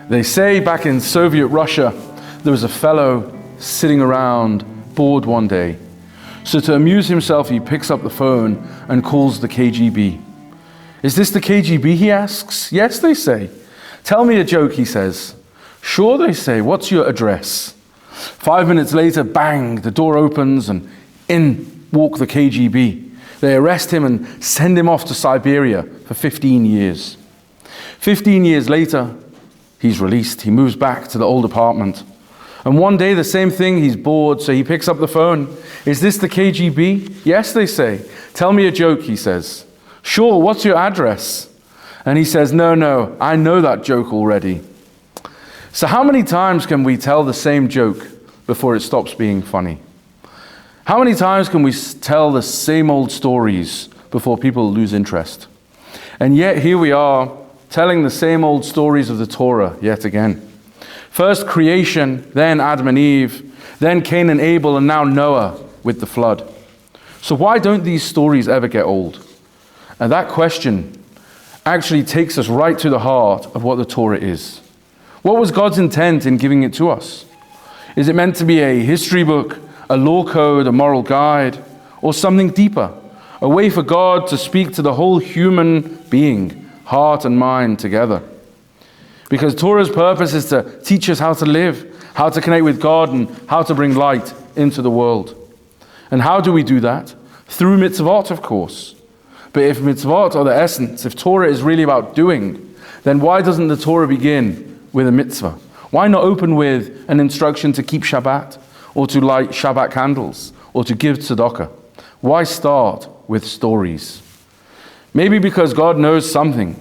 They say back in Soviet Russia, there was a fellow sitting around bored one day. So to amuse himself, he picks up the phone and calls the KGB. Is this the KGB, he asks. Yes, they say. Tell me a joke, he says. Sure, they say. What's your address? 5 minutes later, bang, the door opens and in walk the KGB. They arrest him and send him off to Siberia for 15 years. 15 years later, he's released. He moves back to the old apartment. And one day, the same thing, he's bored, so he picks up the phone. Is this the KGB? Yes, they say. Tell me a joke, he says. Sure, what's your address? And he says, no, I know that joke already. So how many times can we tell the same joke before it stops being funny? How many times can we tell the same old stories before people lose interest? And yet here we are, telling the same old stories of the Torah yet again. First creation, then Adam and Eve, then Cain and Abel, and now Noah with the flood. So why don't these stories ever get old? And that question actually takes us right to the heart of what the Torah is. What was God's intent in giving it to us? Is it meant to be a history book, a law code, a moral guide, or something deeper? A way for God to speak to the whole human being, heart and mind together. Because Torah's purpose is to teach us how to live, how to connect with God, and how to bring light into the world. And how do we do that? Through mitzvot, of course. But if mitzvot are the essence, if Torah is really about doing, then why doesn't the Torah begin with a mitzvah? Why not open with an instruction to keep Shabbat, or to light Shabbat candles, or to give tzedakah? Why start with stories? Maybe because God knows something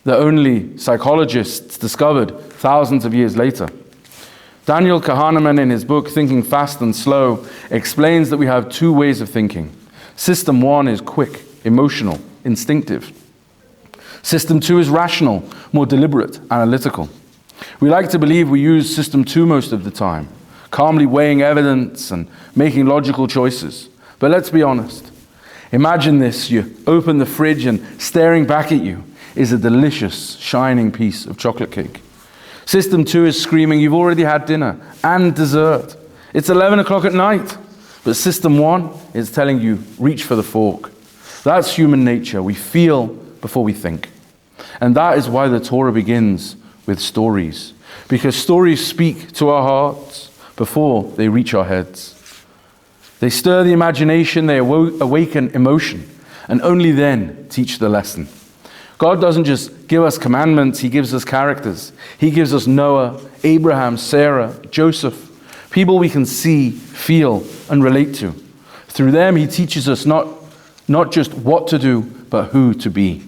that only psychologists discovered thousands of years later. Daniel Kahneman, in his book Thinking Fast and Slow, explains that we have two ways of thinking. System 1 is quick, emotional, instinctive. System 2 is rational, more deliberate, analytical. We like to believe we use System 2 most of the time, calmly weighing evidence and making logical choices. But let's be honest. Imagine this, you open the fridge and staring back at you is a delicious, shining piece of chocolate cake. System 2 is screaming, you've already had dinner and dessert. It's 11 o'clock at night. But System 1 is telling you, reach for the fork. That's human nature. We feel before we think. And that is why the Torah begins with stories. Because stories speak to our hearts before they reach our heads. They stir the imagination, they awaken emotion, and only then teach the lesson. God doesn't just give us commandments, He gives us characters. He gives us Noah, Abraham, Sarah, Joseph, people we can see, feel, and relate to. Through them, He teaches us not just what to do, but who to be.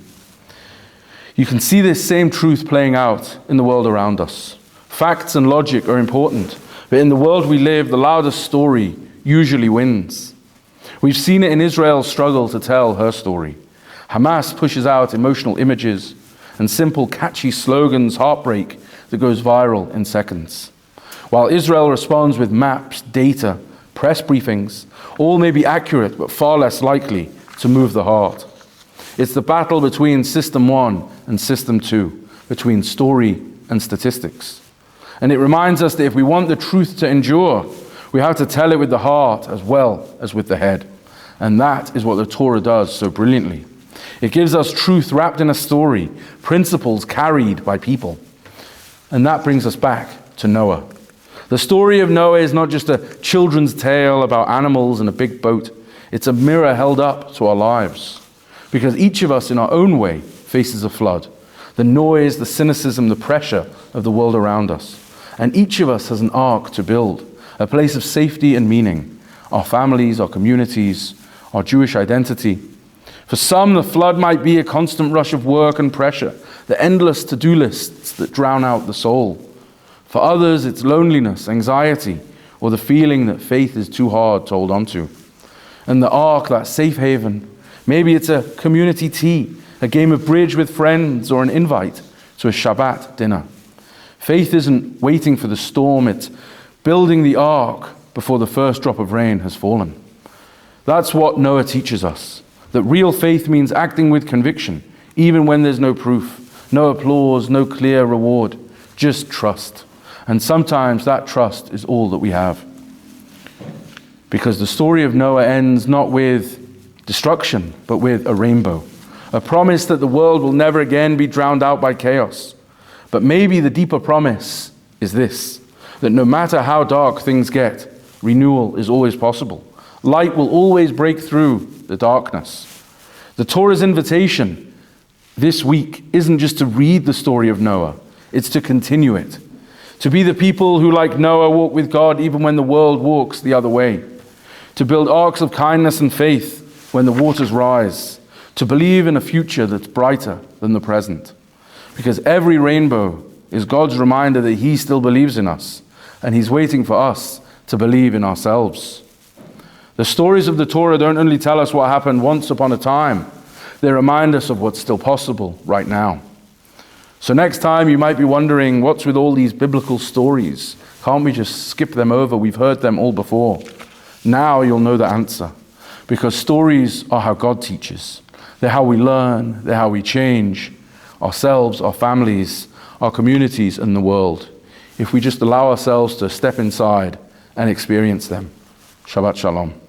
You can see this same truth playing out in the world around us. Facts and logic are important, but in the world we live, the loudest story usually wins. We've seen it in Israel's struggle to tell her story. Hamas pushes out emotional images and simple, catchy slogans, heartbreak that goes viral in seconds. While Israel responds with maps, data, press briefings, all may be accurate but far less likely to move the heart. It's the battle between System 1 and System 2, between story and statistics. And it reminds us that if we want the truth to endure, we have to tell it with the heart as well as with the head. And that is what the Torah does so brilliantly. It gives us truth wrapped in a story, principles carried by people. And that brings us back to Noah. The story of Noah is not just a children's tale about animals and a big boat. It's a mirror held up to our lives. Because each of us in our own way faces a flood. The noise, the cynicism, the pressure of the world around us. And each of us has an ark to build, a place of safety and meaning. Our families, our communities, our Jewish identity. For some, the flood might be a constant rush of work and pressure, the endless to-do lists that drown out the soul. For others, it's loneliness, anxiety, or the feeling that faith is too hard to hold on to. And the ark, that safe haven, maybe it's a community tea, a game of bridge with friends, or an invite to a Shabbat dinner. Faith isn't waiting for the storm, it's building the ark before the first drop of rain has fallen. That's what Noah teaches us, that real faith means acting with conviction, even when there's no proof, no applause, no clear reward, Just trust. And sometimes that trust is all that we have. Because the story of Noah ends not with destruction, but with a rainbow. A promise that the world will never again be drowned out by chaos. But maybe the deeper promise is this, that no matter how dark things get, renewal is always possible. Light will always break through the darkness. The Torah's invitation this week isn't just to read the story of Noah, it's to continue it. To be the people who, like Noah, walk with God even when the world walks the other way. To build arks of kindness and faith when the waters rise. To believe in a future that's brighter than the present. Because every rainbow is God's reminder that He still believes in us, and He's waiting for us to believe in ourselves. The stories of the Torah don't only tell us what happened once upon a time, they remind us of what's still possible right now. So next time you might be wondering, what's with all these biblical stories? Can't we just skip them over? We've heard them all before. Now you'll know the answer. Because stories are how God teaches. They're how we learn, they're how we change ourselves, our families, our communities, and the world, if we just allow ourselves to step inside and experience them. Shabbat Shalom.